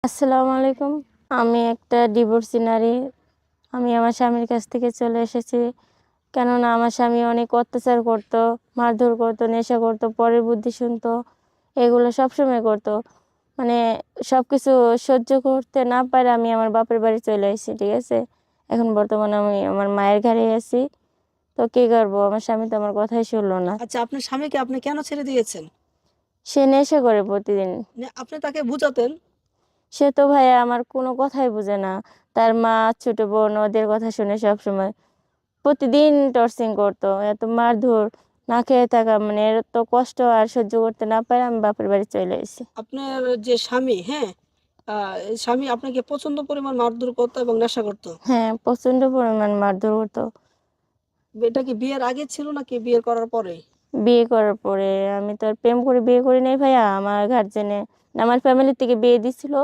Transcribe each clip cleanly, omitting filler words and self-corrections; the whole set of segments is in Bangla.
আসসালামু আলাইকুম। আমি একটা ডিভোর্সি নারী। আমি আমার স্বামীর কাছ থেকে চলে এসেছি। কেননা আমার স্বামী অনেক অত্যাচার করতো, মারধর করতো, নেশা করতো, পরের বুদ্ধি শুনতো। এগুলো সবসময় করতো। মানে সবকিছু সহ্য করতে না পারে আমি আমার বাপের বাড়ি চলে এসেছি, ঠিক আছে? এখন বর্তমানে আমি আমার মায়ের ঘরে আছি। তো কি করবো? আমার স্বামী তো আমার কথাই শুনলো না। আচ্ছা, আপনার স্বামীকে আপনি কেন ছেড়ে দিয়েছেন? সে নেশা করে প্রতিদিন। আপনি তাকে বুঝাতেন। সে তো ভাইয়া আমার কোনো কথাই বুঝে না। তার মা, ছোট বোন ওদের কথা শুনে সবসময় প্রতিদিন টর্চিং করতো, এত মারধর, না খেয়ে থাকা, মানে এত কষ্ট আর সহ্য করতে না পারে আমি বাপের বাড়ি চলে এসেছি। আপনার যে স্বামী, হ্যাঁ, এই স্বামী আপনাকে প্রচন্ড পরিমাণ মারধর করতো এবং নেশা করতো। হ্যাঁ, প্রচন্ড পরিমাণ মারধর করতো। এটা কি বিয়ের আগে ছিল নাকি বিয়ে করার পরে? বিয়ে করার পরে। আমি তো আর প্রেম করে বিয়ে করি নাই ভাইয়া। আমার গার্জেনে, আমার ফ্যামিলি থেকে বিয়ে দিছিল।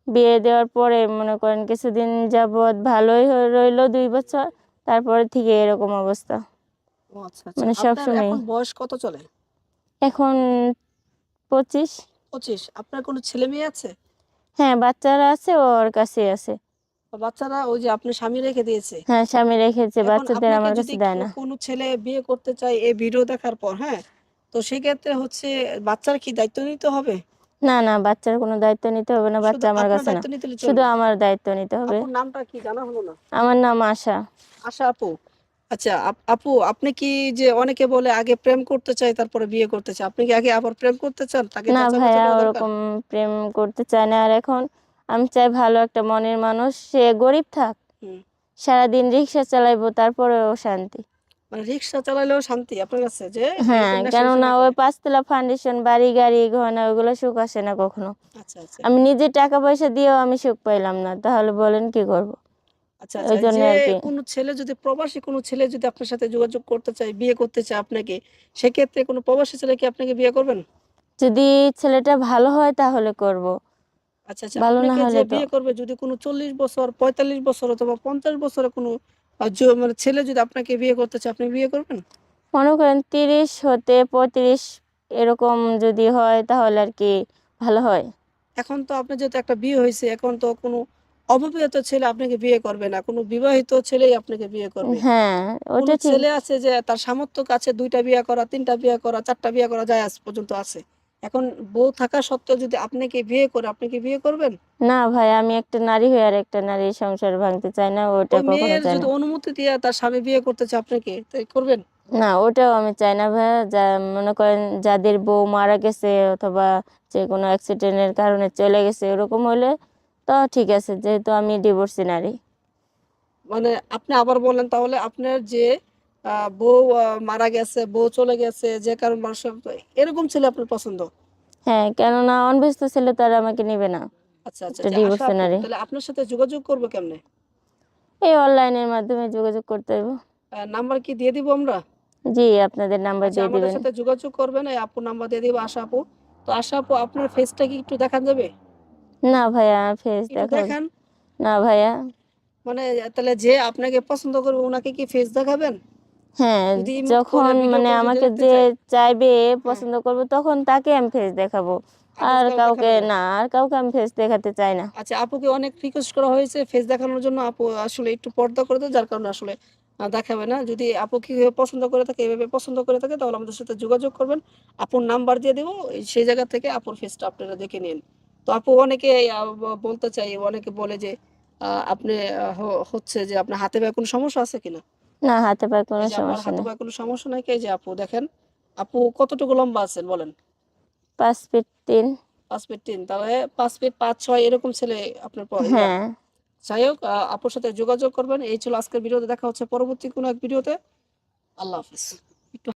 বিয়ে দেওয়ার পরে মনে করেন কিছুদিন যাবৎ ভালোই রইলো, 2 বছর। তারপরে থেকে এরকম অবস্থা, ও আচ্ছা আচ্ছা, মানে আপনার সবসময়। এখন বয়স কত চলে? এখন 25। 25। আপনার কোনো ছেলে মেয়ে আছে? হ্যাঁ, বাচ্চারা আছে, ওর কাছেই আছে। বাচ্চারা ওই যে আপনার স্বামী রেখে দিয়েছে? হ্যাঁ, স্বামী রেখেছে, এখন বাচ্চাদের আপনাকে আমার যদি কাছে দেয় না। কোনো ছেলে বিয়ে করতে চায় এই ভিডিও দেখার পর, হ্যাঁ, তো সেক্ষেত্রে হচ্ছে বাচ্চার কি দায়িত্ব নিতে হবে? না, না, বাচ্চার কোনো দায়িত্ব নিতে হবে না, শুধু বাচ্চা আমার আপনার কাছে না। দায়িত্ব নিতে শুধু চলবে? আমার দায়িত্ব নিতে হবে। আপুর নামটা কি জানা হলো না? আমার নাম আশা। আশা আপু। আচ্ছা, আপু, আপনি কি, যে অনেকে বলে আগে প্রেম করতে চাই তারপরে বিয়ে করতে চাই, আপনি কি আগে আবার প্রেম করতে চান? তাকে না যাচাই বাছাই ভাইয়া, করা দরকার। ওরকম প্রেম করতে চায় না। আর এখন আমি চাই ভালো একটা মনের মানুষ, সে গরিব থাক, হুম। সারাদিন রিক্সা চালাইবো, তারপরেও শান্তি। মানে রিক্সা চালাইলেও শান্তি আপনার কাছে, যে হ্যাঁ, এরকম নেশা টেশা কেননা না ওই করে? 5 তলা ফাউন্ডেশন, বাড়ি গাড়ি গহনা, ওগুলো সুখ আসে না কখনো। আচ্ছা আচ্ছা আমি নিজে টাকা পয়সা দিয়েও আমি সুখ পাইলাম না, তাহলে বলেন কি করব? আচ্ছা ওই আচ্ছা, জন্য যে আর কি। কোনো ছেলে যদি, প্রবাসী কোনো ছেলে যদি আপনার সাথে যোগাযোগ করতে চায়, বিয়ে করতে চায় আপনাকে, সেক্ষেত্রে কোনো প্রবাসী ছেলে কি আপনাকে বিয়ে করবেন? যদি ছেলেটা ভালো হয় তাহলে করব, আচ্ছা আচ্ছা, ভালো না আপনাকে যে হলে তো। বিয়ে করবে, যদি কোনো 40 বছর, 45 বছর অথবা 50 বছরে কোনো মানে ছেলে যদি আপনাকে বিয়ে করতে চায়, আপনি বিয়ে করবেন? মনে করেন 30 হতে 35 এরকম যদি হয় তাহলে আর কি ভালো হয়। এখন তো আপনার যেহেতু একটা বিয়ে হয়েছে, এখন তো কোনো অবিবাহিত ছেলে আপনাকে বিয়ে করবে না, কোনো বিবাহিত ছেলেই আপনাকে বিয়ে করবে। হ্যাঁ, কোনো ওটা ঠিক। ছেলে আছে যে তার সামর্থ্য কাছে 2টা বিয়ে করা, 3টা বিয়ে করা, 4টা বিয়ে করা যায়, আজ পর্যন্ত আছে। এখন বউ থাকা সত্ত্বেও যদি আপনাকে বিয়ে করে, আপনি কি বিয়ে করবেন? না ভাই, আমি একটা নারী হয়ে আর একটা নারীর সংসার ভাঙতে চাই না, ওটা ওই কখনো মেয়ের চাই যদি না। অনুমতি দিয়ে তার স্বামী বিয়ে করতে চায় আপনাকে, তাই করবেন? না, ওটাও আমি চাই না ভাইয়া। যা মনে করেন যাদের বউ মারা গেছে অথবা যে কোনো অ্যাক্সিডেন্টের কারণে চলে গেছে, ওরকম হলে তো ঠিক আছে, যেহেতু আমি ডিভোর্সি নারী। মানে আপনি আবার বলেন তাহলে, আপনার যে বউ মারা গেছে, বউ চলে গেছে, যে কারণ মানুষের, এরকম ছেলে আপনার পছন্দ? হ্যাঁ, কেননা অনভ্যস্ত ছেলে তো আর আমাকে নিবে না, আচ্ছা আচ্ছা, একটা যে আশা ডিভোর্সি আপু, নারী। তাহলে আপনার সাথে যোগাযোগ করবো কেমনে? এই অনলাইনের মাধ্যমে যোগাযোগ করতে হবে। নাম্বার কি দিয়ে দিব আমরা? জি, আপনাদের নাম্বার আচ্ছা, দিয়ে আমাদের দিবেন। সাথে যোগাযোগ করবেন, এই আপু নাম্বার দিয়ে দিব, আশা আপু। তো আশা আপু, আপনার ফেসটা কি একটু দেখান যাবে? না ভাইয়া, ফেস একটু দেখাও। দেখান। না ভাইয়া। মানে তাহলে যে আপনাকে পছন্দ করবে ওনাকে কি ফেস দেখাবেন? হ্যাঁ, যদি ইমোট করে যখন ভিডিও মানে করে যদি আমাকে দেখতে যে চাই? চাইবে, হ্যাঁ। পছন্দ করবো, তখন তাকে আমি ফেস দেখাবো। আদার্স আর কারো কাউকে দেখাবেন না? না, আর কাউকে আমি ফেস দেখাতে চাই না। আচ্ছা, আপুকে অনেক রিকোয়েস্ট করা হয়েছে ফেস দেখানোর জন্য, আপু আসলে একটু পর্দা করে দেয়, যার কারণে আসলে দেখাবে না। যদি আপু কি পছন্দ করে থাকে, এভাবে পছন্দ করে থাকে, তাহলে আমাদের সাথে যোগাযোগ করবেন। আপুর নাম্বার দিয়ে দেবো, সেই জায়গা থেকে আপুর ফেসটা আপনারা দেখে নিন। তো আপু, অনেকে বলতে চাই, অনেকে বলে যে আপনি হচ্ছে যে আপনার হাতে পায়ে কোনো সমস্যা আছে কিনা? না, হাতে পায়ে কোনো এই যে আপনার সমস্যা হাতে নেই। পায়ে কোনো সমস্যা নাই, এই যে আপু দেখেন, আপু কতটুকু লম্বা আছেন বলেন? 5 ফিট 3। 5 ফিট 3, তাহলে 5 ফিট 5, 6 এরকম ছেলে আপনার ইয়া। হ্যাঁ। যাই হোক, আপুর সাথে যোগাযোগ করবেন। এই ছিল আজকের ভিডিওতে, দেখা হচ্ছে পরবর্তী কোনো এক ভিডিওতে। আল্লাহ হাফিজ।